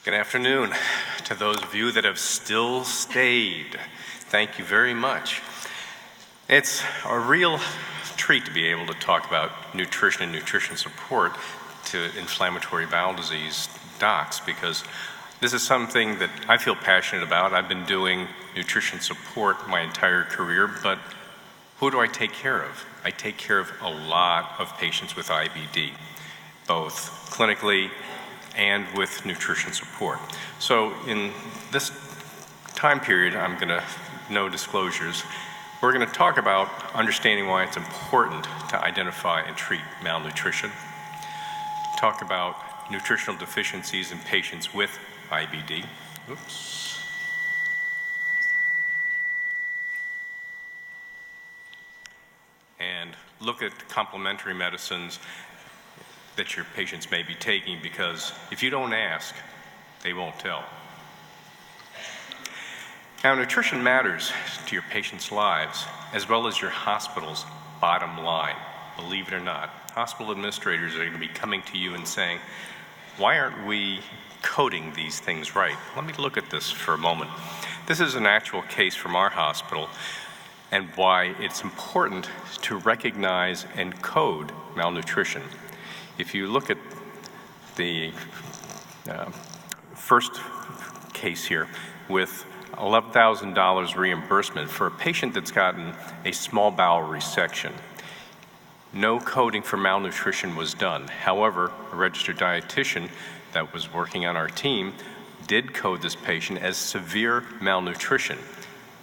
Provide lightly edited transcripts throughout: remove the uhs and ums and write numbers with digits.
Good afternoon to those of you that have still stayed. Thank you very much. It's a real treat to be able to talk about nutrition and nutrition support to inflammatory bowel disease docs, because this is something that I feel passionate about. I've been doing nutrition support my entire career, but who do I take care of? I take care of a lot of patients with IBD, both clinically and with nutrition support. So in this time period, I'm gonna, no disclosures, we're gonna talk about understanding why it's important to identify and treat malnutrition, talk about nutritional deficiencies in patients with IBD. Oops. And look at complementary medicines that your patients may be taking, because if you don't ask, they won't tell. Now, nutrition matters to your patients' lives as well as your hospital's bottom line. Believe it or not, hospital administrators are going to be coming to you and saying, why aren't we coding these things right? Let me look at this for a moment. This is an actual case from our hospital and why it's important to recognize and code malnutrition. If you look at the first case here with $11,000 reimbursement for a patient that's gotten a small bowel resection, no coding for malnutrition was done. However, a registered dietitian that was working on our team did code this patient as severe malnutrition.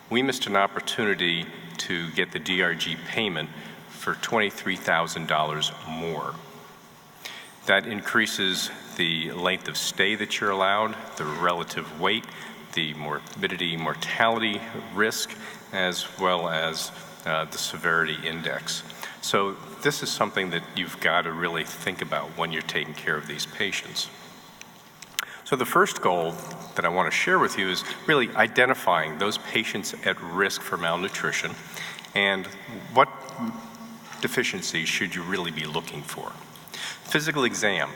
We missed an opportunity to get the DRG payment for $23,000 more. That increases the length of stay that you're allowed, the relative weight, the morbidity, mortality risk, as well as the severity index. So this is something that you've got to really think about when you're taking care of these patients. So the first goal that I want to share with you is really identifying those patients at risk for malnutrition and what deficiencies should you really be looking for. Physical exam.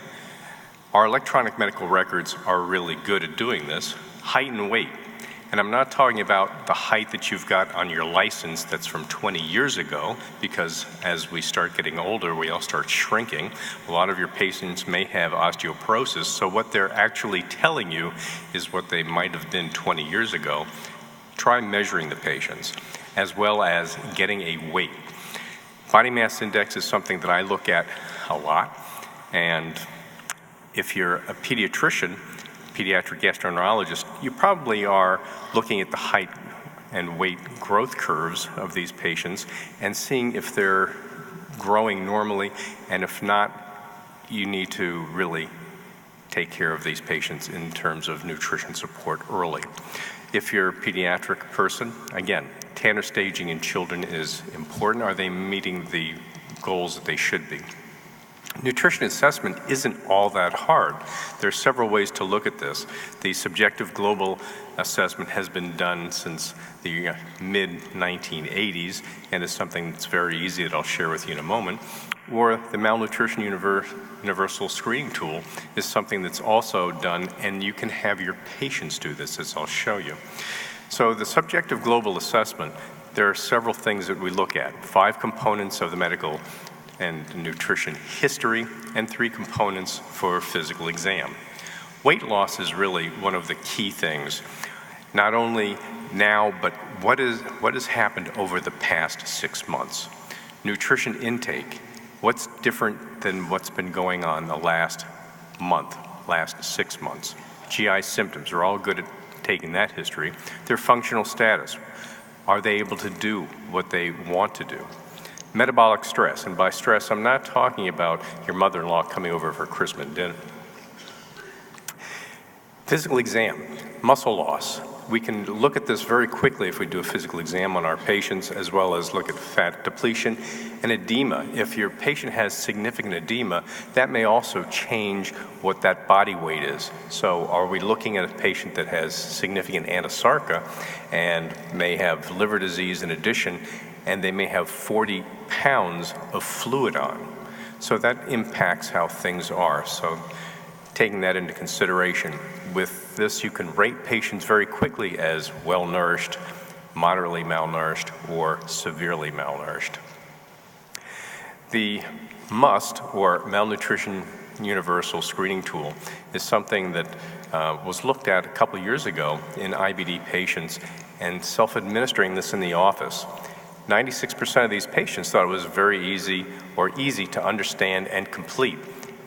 Our electronic medical records are really good at doing this. Height and weight. And I'm not talking about the height that you've got on your license that's from 20 years ago, because as we start getting older, we all start shrinking. A lot of your patients may have osteoporosis, so what they're actually telling you is what they might have been 20 years ago. Try measuring the patients, as well as getting a weight. Body mass index is something that I look at a lot. And if you're a pediatrician, pediatric gastroenterologist, you probably are looking at the height and weight growth curves of these patients and seeing if they're growing normally, and if not, you need to really take care of these patients in terms of nutrition support early. If you're a pediatric person, again, Tanner staging in children is important. Are they meeting the goals that they should be? Nutrition assessment isn't all that hard. There are several ways to look at this. The subjective global assessment has been done since the mid-1980s and is something that's very easy that I'll share with you in a moment. Or the malnutrition universal screening tool is something that's also done, and you can have your patients do this, as I'll show you. So the subjective global assessment, there are several things that we look at. 5 components of the medical and nutrition history, and 3 components for physical exam. Weight loss is really one of the key things, not only now, but what has happened over the past 6 months. Nutrition intake, what's different than what's been going on the last month, last 6 months. GI symptoms are all good at taking that history. Their functional status, are they able to do what they want to do? Metabolic stress, and by stress, I'm not talking about your mother-in-law coming over for Christmas dinner. Physical exam, muscle loss. We can look at this very quickly if we do a physical exam on our patients, as well as look at fat depletion and edema. If your patient has significant edema, that may also change what that body weight is. So are we looking at a patient that has significant anasarca and may have liver disease in addition, and they may have 40 pounds of fluid on? So that impacts how things are. So taking that into consideration. With this, you can rate patients very quickly as well-nourished, moderately malnourished, or severely malnourished. The MUST, or Malnutrition Universal Screening Tool, is something that was looked at a couple years ago in IBD patients and self-administering this in the office. 96% of these patients thought it was very easy to understand and complete.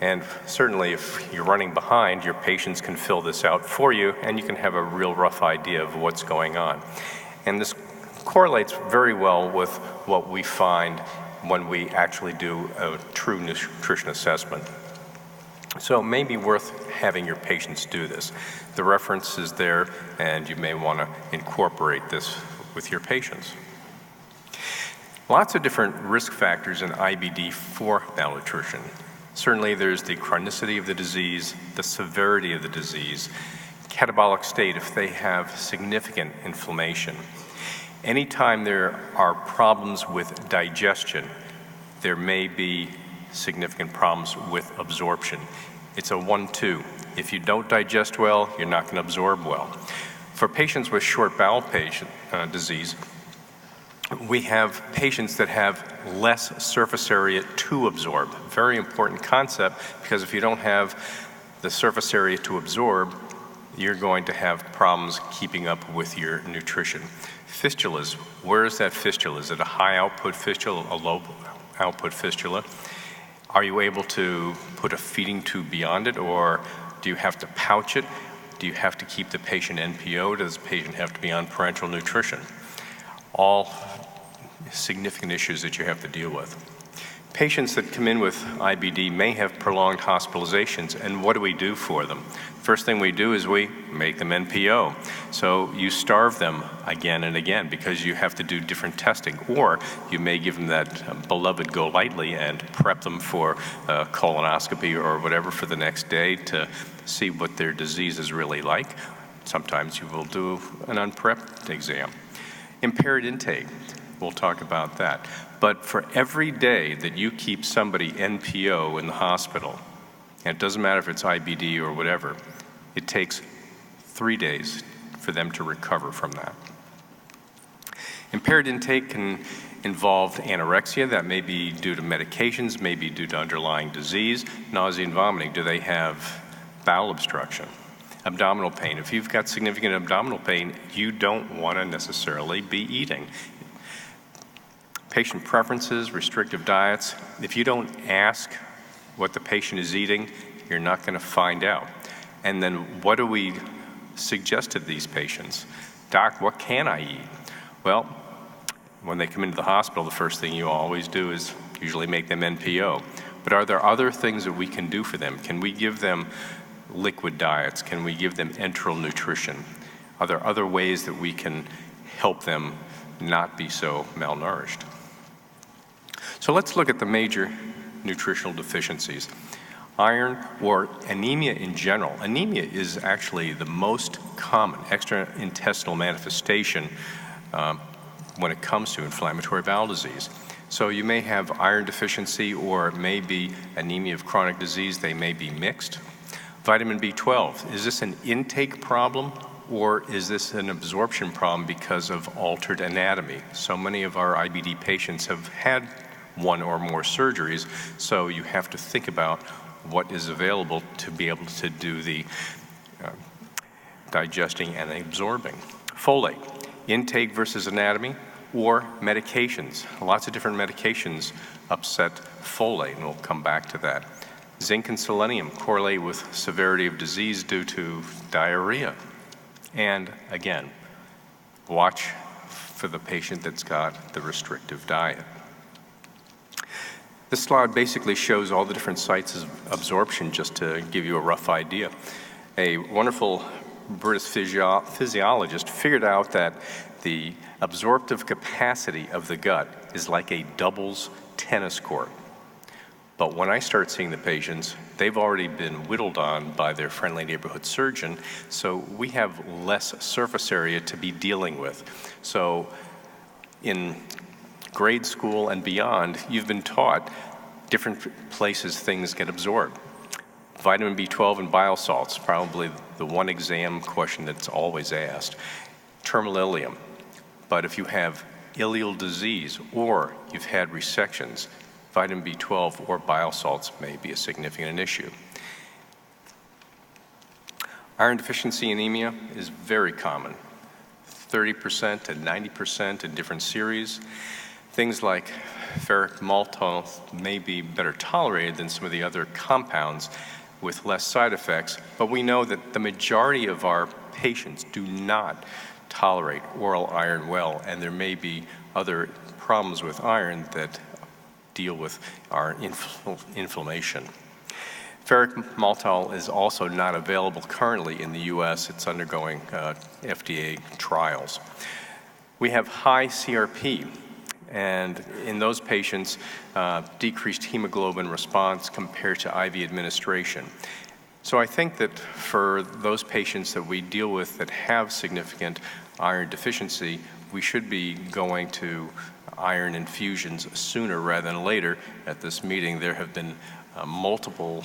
And certainly if you're running behind, your patients can fill this out for you and you can have a real rough idea of what's going on. And this correlates very well with what we find when we actually do a true nutrition assessment. So it may be worth having your patients do this. The reference is there, and you may want to incorporate this with your patients. Lots of different risk factors in IBD for malnutrition. Certainly there's the chronicity of the disease, the severity of the disease, catabolic state if they have significant inflammation. Anytime there are problems with digestion, there may be significant problems with absorption. It's a 1-2. If you don't digest well, you're not going to absorb well. For patients with short bowel disease, we have patients that have less surface area to absorb. Very important concept, because if you don't have the surface area to absorb, you're going to have problems keeping up with your nutrition. Fistulas, where is that fistula? Is it a high output fistula, a low output fistula? Are you able to put a feeding tube beyond it, or do you have to pouch it? Do you have to keep the patient NPO? Does the patient have to be on parenteral nutrition? All significant issues that you have to deal with. Patients that come in with IBD may have prolonged hospitalizations, and what do we do for them? First thing we do is we make them NPO. So you starve them again and again because you have to do different testing, or you may give them that beloved go lightly and prep them for colonoscopy or whatever for the next day to see what their disease is really like. Sometimes you will do an unprepped exam. Impaired intake, we'll talk about that. But for every day that you keep somebody NPO in the hospital, and it doesn't matter if it's IBD or whatever, it takes 3 days for them to recover from that. Impaired intake can involve anorexia. That may be due to medications, may be due to underlying disease. Nausea and vomiting. Do they have bowel obstruction? Abdominal pain. If you've got significant abdominal pain, you don't want to necessarily be eating. Patient preferences, restrictive diets. If you don't ask what the patient is eating, you're not going to find out. And then what do we suggest to these patients? Doc, what can I eat? Well, when they come into the hospital, the first thing you always do is usually make them NPO. But are there other things that we can do for them? Can we give them liquid diets? Can we give them enteral nutrition? Are there other ways that we can help them not be so malnourished? So let's look at the major nutritional deficiencies. Iron, or anemia in general. Anemia is actually the most common extraintestinal manifestation when it comes to inflammatory bowel disease. So you may have iron deficiency, or it may be anemia of chronic disease. They may be mixed. Vitamin B12, is this an intake problem, or is this an absorption problem because of altered anatomy? So many of our IBD patients have had one or more surgeries, so you have to think about what is available to be able to do the digesting and absorbing. Folate, intake versus anatomy, or medications. Lots of different medications upset folate, and we'll come back to that. Zinc and selenium correlate with severity of disease due to diarrhea. And again, watch for the patient that's got the restrictive diet. This slide basically shows all the different sites of absorption, just to give you a rough idea. A wonderful British physiologist figured out that the absorptive capacity of the gut is like a doubles tennis court. But when I start seeing the patients, they've already been whittled on by their friendly neighborhood surgeon, so we have less surface area to be dealing with. So in grade school and beyond, you've been taught different places things get absorbed. Vitamin B12 and bile salts, probably the one exam question that's always asked. Terminal ileum. But if you have ileal disease or you've had resections, vitamin B12 or bile salts may be a significant issue. Iron deficiency anemia is very common, 30% to 90% in different series. Things like ferric maltol may be better tolerated than some of the other compounds with less side effects, but we know that the majority of our patients do not tolerate oral iron well, and there may be other problems with iron that deal with our inflammation. Ferric maltol is also not available currently in the US. It's undergoing FDA trials. We have high CRP, and in those patients, decreased hemoglobin response compared to IV administration. So I think that for those patients that we deal with that have significant iron deficiency, we should be going to iron infusions sooner rather than later. At this meeting, there have been multiple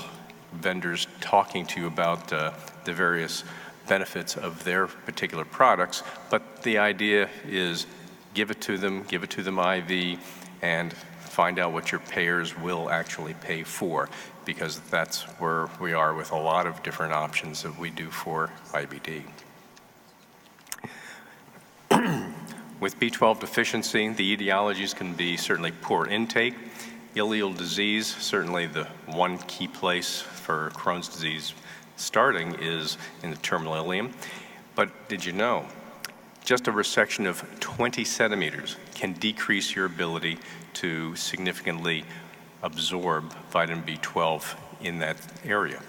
vendors talking to you about the various benefits of their particular products, but the idea is give it to them IV, and find out what your payers will actually pay for, because that's where we are with a lot of different options that we do for IBD. With B12 deficiency, the etiologies can be certainly poor intake. Ileal disease, certainly the one key place for Crohn's disease starting is in the terminal ileum. But did you know, just a resection of 20 centimeters can decrease your ability to significantly absorb vitamin B12 in that area.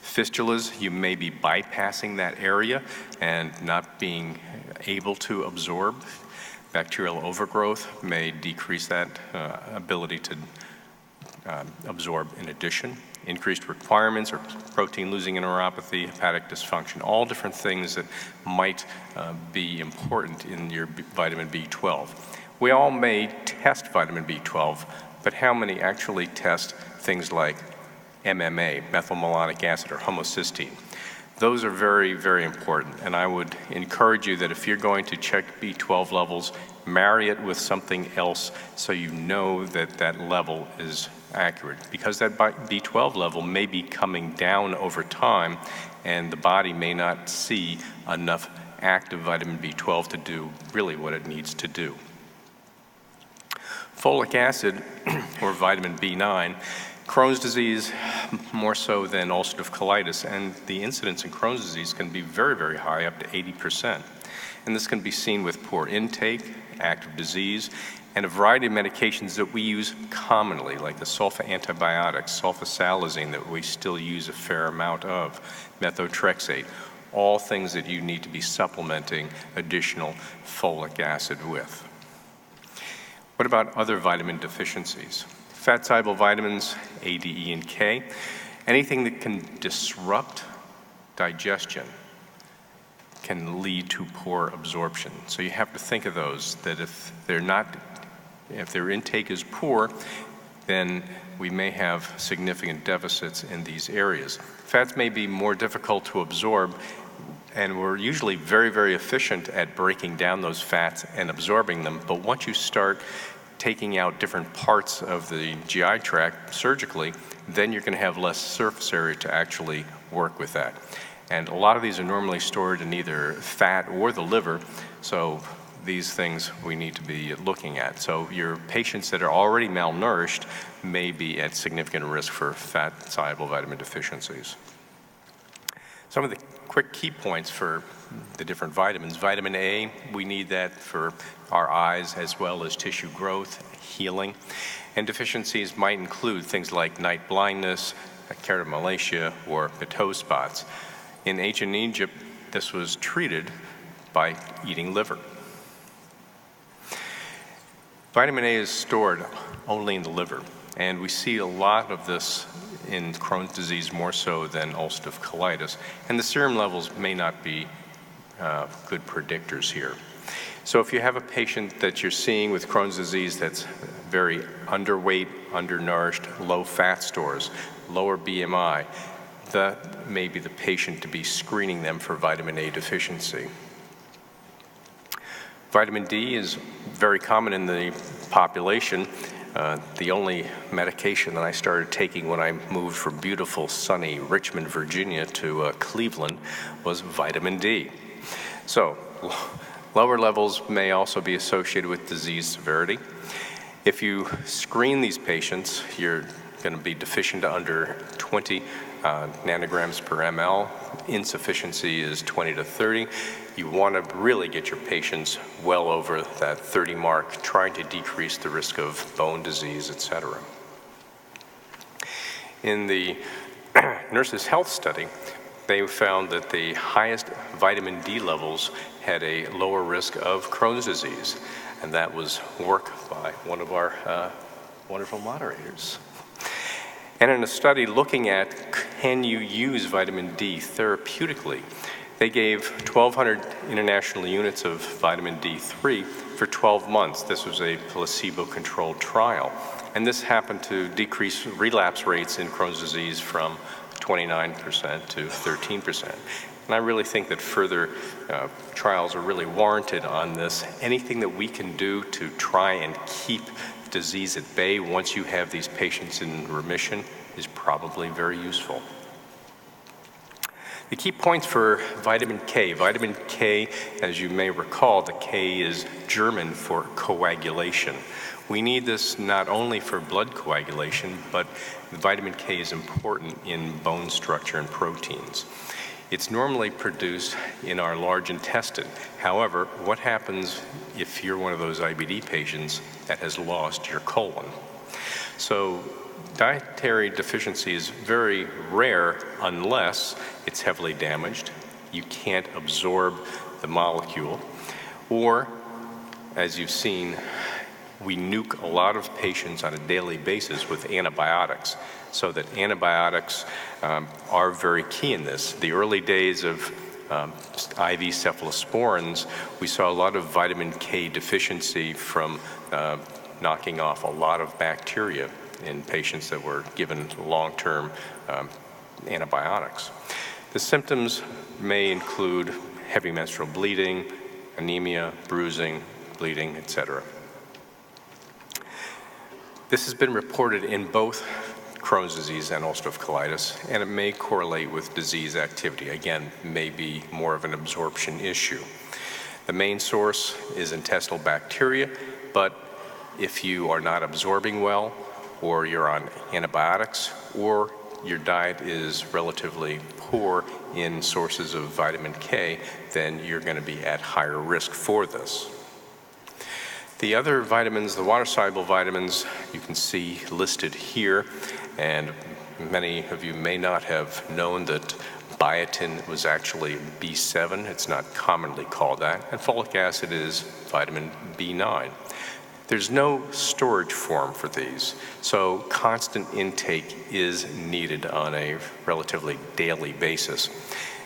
Fistulas, you may be bypassing that area and not being able to absorb. Bacterial overgrowth may decrease that ability to absorb in addition. Increased requirements or protein-losing enteropathy, hepatic dysfunction, all different things that might be important in your vitamin B12. We all may test vitamin B12, but how many actually test things like MMA, methylmalonic acid, or homocysteine? Those are very, very important, and I would encourage you that if you're going to check B12 levels, marry it with something else so you know that that level is accurate, because that B12 level may be coming down over time, and the body may not see enough active vitamin B12 to do really what it needs to do. Folic acid, or vitamin B9, Crohn's disease more so than ulcerative colitis, and the incidence in Crohn's disease can be very, very high, up to 80%. And this can be seen with poor intake, active disease, and a variety of medications that we use commonly, like the sulfa antibiotics, sulfasalazine that we still use a fair amount of, methotrexate, all things that you need to be supplementing additional folic acid with. What about other vitamin deficiencies? Fat-soluble vitamins, A, D, E, and K, anything that can disrupt digestion can lead to poor absorption. So you have to think of those, that if their intake is poor, then we may have significant deficits in these areas. Fats may be more difficult to absorb, and we're usually very, very efficient at breaking down those fats and absorbing them, but once you start taking out different parts of the GI tract surgically, then you're going to have less surface area to actually work with that. And a lot of these are normally stored in either fat or the liver, so these things we need to be looking at. So your patients that are already malnourished may be at significant risk for fat-soluble vitamin deficiencies. Some of the quick key points for the different vitamins. Vitamin A, we need that for our eyes as well as tissue growth, healing. And deficiencies might include things like night blindness, keratomalacia, or ptoe spots. In ancient Egypt, this was treated by eating liver. Vitamin A is stored only in the liver, and we see a lot of this in Crohn's disease more so than ulcerative colitis, and the serum levels may not be good predictors here. So if you have a patient that you're seeing with Crohn's disease that's very underweight, undernourished, low fat stores, lower BMI, that may be the patient to be screening them for vitamin A deficiency. Vitamin D is very common in the population. The only medication that I started taking when I moved from beautiful, sunny Richmond, Virginia to Cleveland was vitamin D. So, lower levels may also be associated with disease severity. If you screen these patients, you're going to be deficient under 20 nanograms per ml. Insufficiency is 20 to 30. You want to really get your patients well over that 30 mark, trying to decrease the risk of bone disease, etc. In the Nurses' Health Study, they found that the highest vitamin D levels had a lower risk of Crohn's disease, and that was work by one of our wonderful moderators. And in a study looking at can you use vitamin D therapeutically, they gave 1,200 international units of vitamin D3 for 12 months. This was a placebo-controlled trial. And this happened to decrease relapse rates in Crohn's disease from 29% to 13%. And I really think that further trials are really warranted on this. Anything that we can do to try and keep disease at bay once you have these patients in remission is probably very useful. The key points for vitamin K. Vitamin K, as you may recall, the K is German for coagulation. We need this not only for blood coagulation, but vitamin K is important in bone structure and proteins. It's normally produced in our large intestine. However, what happens if you're one of those IBD patients that has lost your colon? So dietary deficiency is very rare unless it's heavily damaged, you can't absorb the molecule, or, as you've seen, we nuke a lot of patients on a daily basis with antibiotics, so that antibiotics are very key in this. The early days of IV cephalosporins, we saw a lot of vitamin K deficiency from knocking off a lot of bacteria in patients that were given long-term antibiotics. The symptoms may include heavy menstrual bleeding, anemia, bruising, bleeding, etc. This has been reported in both Crohn's disease and ulcerative colitis, and it may correlate with disease activity. Again, may be more of an absorption issue. The main source is intestinal bacteria, but if you are not absorbing well, or you're on antibiotics, or your diet is relatively poor in sources of vitamin K, then you're going to be at higher risk for this. The other vitamins, the water-soluble vitamins, you can see listed here, and many of you may not have known that biotin was actually B7. It's not commonly called that, and folic acid is vitamin B9. There's no storage form for these, so constant intake is needed on a relatively daily basis.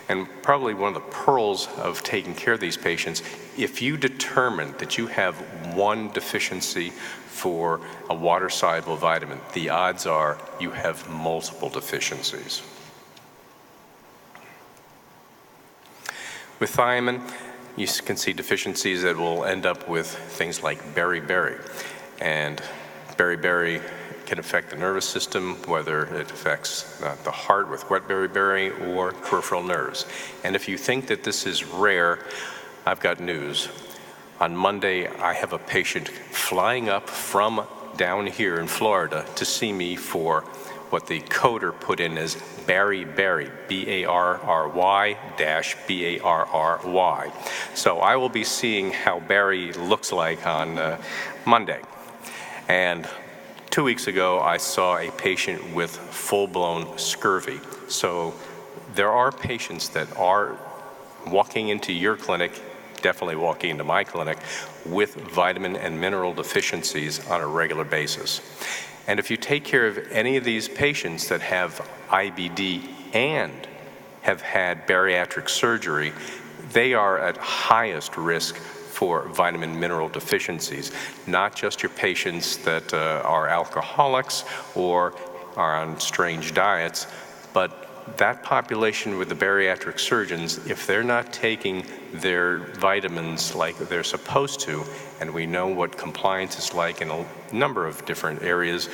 And probably one of the pearls of taking care of these patients, if you determine that you have one deficiency for a water-soluble vitamin, the odds are you have multiple deficiencies. With thiamine, you can see deficiencies that will end up with things like beriberi. And beriberi can affect the nervous system, whether it affects the heart with wet beriberi or peripheral nerves. And if you think that this is rare, I've got news. On Monday, I have a patient flying up from down here in Florida to see me for what the coder put in as beriberi, B-A-R-R-Y-B-A-R-R-Y. So I will be seeing how berry looks like on Monday. And 2 weeks ago, I saw a patient with full-blown scurvy. So there are patients that are walking into your clinic, definitely walking into my clinic, with vitamin and mineral deficiencies on a regular basis. And if you take care of any of these patients that have IBD and have had bariatric surgery, they are at highest risk for vitamin mineral deficiencies, not just your patients that are alcoholics or are on strange diets, but that population with the bariatric surgeons, if they're not taking their vitamins like they're supposed to, and we know what compliance is like in a number of different areas,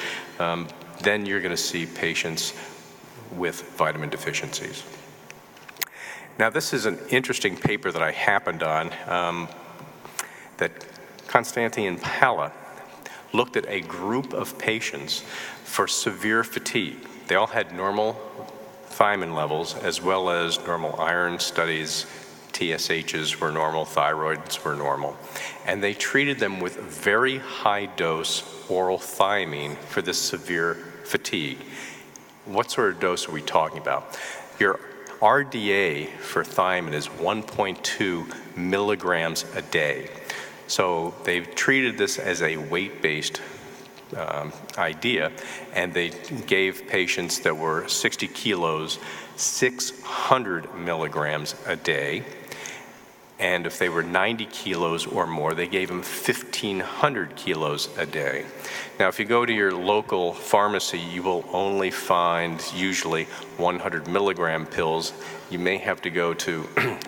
then you're going to see patients with vitamin deficiencies. Now, this is an interesting paper that I happened on that Konstantin Pala looked at a group of patients for severe fatigue. They all had normal thiamine levels as well as normal iron studies. TSHs were normal, thyroids were normal. And they treated them with very high dose oral thiamine for this severe fatigue. What sort of dose are we talking about? Your RDA for thiamine is 1.2 milligrams a day. So they've treated this as a weight-based idea, and they gave patients that were 60 kilos 600 milligrams a day, and if they were 90 kilos or more, they gave them 1,500 kilos a day. Now, if you go to your local pharmacy, you will only find usually 100 milligram pills. You may have to go to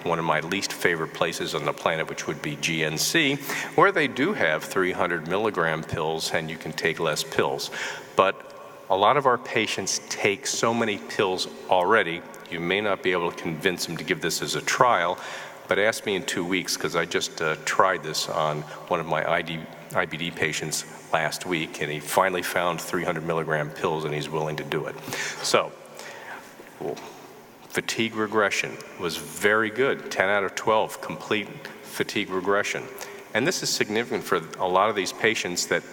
one of my least favorite places on the planet, which would be GNC, where they do have 300 milligram pills and you can take less pills. But a lot of our patients take so many pills already, you may not be able to convince them to give this as a trial, but ask me in 2 weeks, because I just tried this on one of my IBD patients last week, and he finally found 300 milligram pills and he's willing to do it. So, fatigue regression was very good, 10 out of 12, complete fatigue regression. And this is significant for a lot of these patients that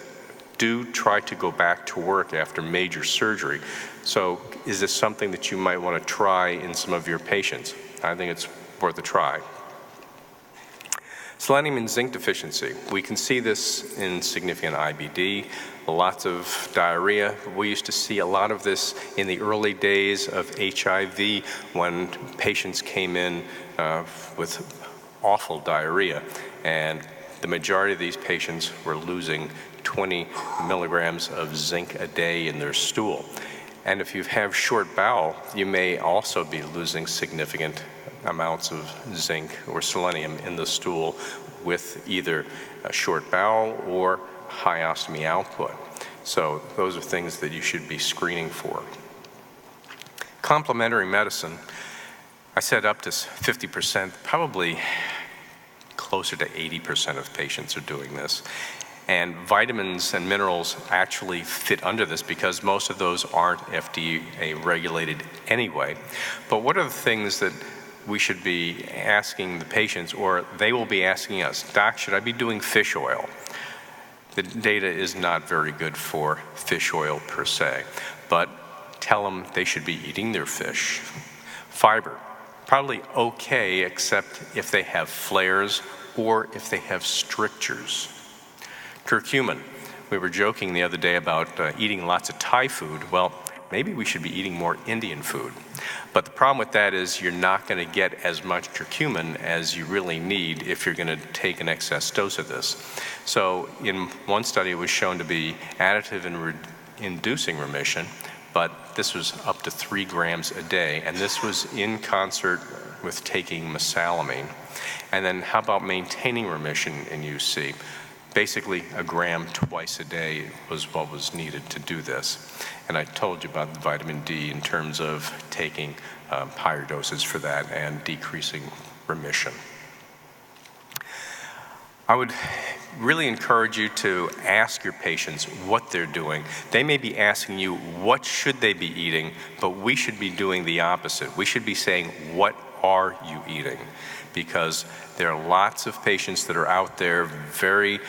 do try to go back to work after major surgery. So is this something that you might want to try in some of your patients? I think it's worth a try. Selenium and zinc deficiency. We can see this in significant IBD, lots of diarrhea. We used to see a lot of this in the early days of HIV when patients came in with awful diarrhea, and the majority of these patients were losing 20 milligrams of zinc a day in their stool. And if you have short bowel, you may also be losing significant amounts of zinc or selenium in the stool with either a short bowel or high ostomy output. So those are things that you should be screening for. Complementary medicine, I said up to 50%, probably closer to 80% of patients are doing this. And vitamins and minerals actually fit under this because most of those aren't FDA regulated anyway. But what are the things that we should be asking the patients, or they will be asking us, Doc, should I be doing fish oil? The data is not very good for fish oil per se, but tell them they should be eating their fish. Fiber, probably okay, except if they have flares or if they have strictures. Curcumin, we were joking the other day about eating lots of Thai food. Well, maybe we should be eating more Indian food. But the problem with that is you're not going to get as much curcumin as you really need if you're going to take an excess dose of this. So in one study, it was shown to be additive in inducing remission, but this was up to 3 grams a day, and this was in concert with taking mesalamine. And then how about maintaining remission in UC? Basically, a gram twice a day was what was needed to do this. And I told you about the vitamin D in terms of taking higher doses for that and decreasing remission. I would really encourage you to ask your patients what they're doing. They may be asking you, what should they be eating? But we should be doing the opposite. We should be saying, what are you eating? Because there are lots of patients that are out there very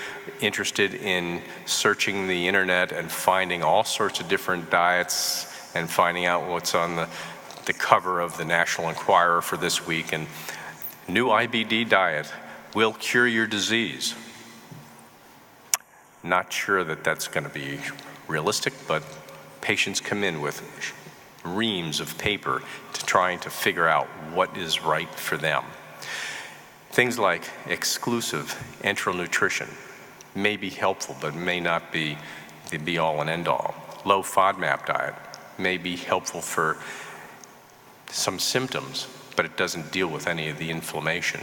interested in searching the internet and finding all sorts of different diets and finding out what's on the cover of the National Enquirer for this week. And new IBD diet will cure your disease. Not sure that that's going to be realistic, but patients come in with reams of paper to trying to figure out what is right for them. Things like exclusive enteral nutrition may be helpful, but may not be the be-all and end-all. Low FODMAP diet may be helpful for some symptoms, but it doesn't deal with any of the inflammation.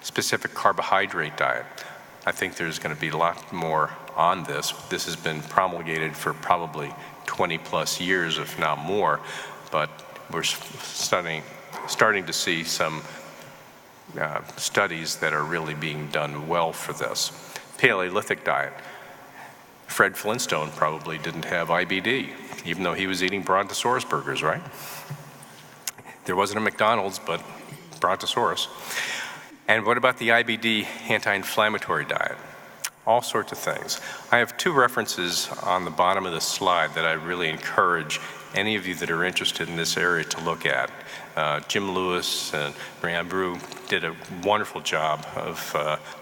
Specific carbohydrate diet. I think there's going to be a lot more on this. This has been promulgated for probably 20 plus years, if not more, but we're starting to see some studies that are really being done well for this. Paleolithic diet. Fred Flintstone probably didn't have IBD, even though he was eating Brontosaurus burgers, right? There wasn't a McDonald's, but Brontosaurus. And what about the IBD anti-inflammatory diet? All sorts of things. I have two references on the bottom of the slide that I really encourage any of you that are interested in this area to look at. Jim Lewis and Marianne Brew did a wonderful job of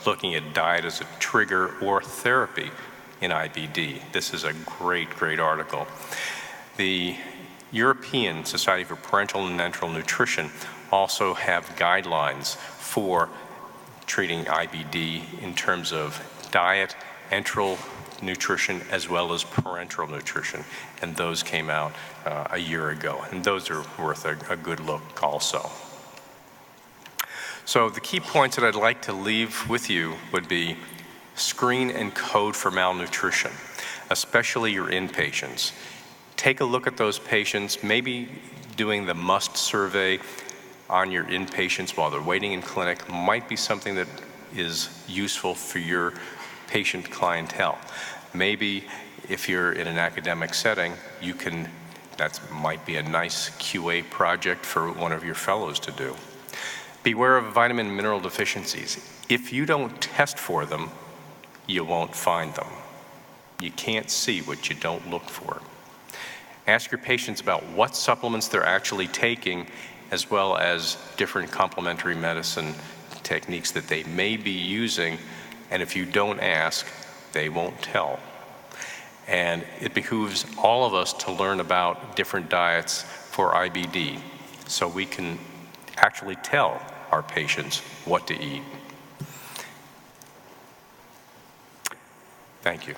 looking at diet as a trigger or therapy in IBD. This is a great, great article. The European Society for Parental and Enteral Nutrition also have guidelines for treating IBD in terms of diet, enteral nutrition, as well as parenteral nutrition. And those came out a year ago. And those are worth a good look also. So the key points that I'd like to leave with you would be screen and code for malnutrition, especially your inpatients. Take a look at those patients, maybe doing the must survey on your inpatients while they're waiting in clinic might be something that is useful for your patient clientele. Maybe if you're in an academic setting, that might be a nice QA project for one of your fellows to do. Beware of vitamin and mineral deficiencies. If you don't test for them, you won't find them. You can't see what you don't look for. Ask your patients about what supplements they're actually taking, as well as different complementary medicine techniques that they may be using, and if you don't ask, they won't tell. And it behooves all of us to learn about different diets for IBD so we can actually tell our patients what to eat. Thank you.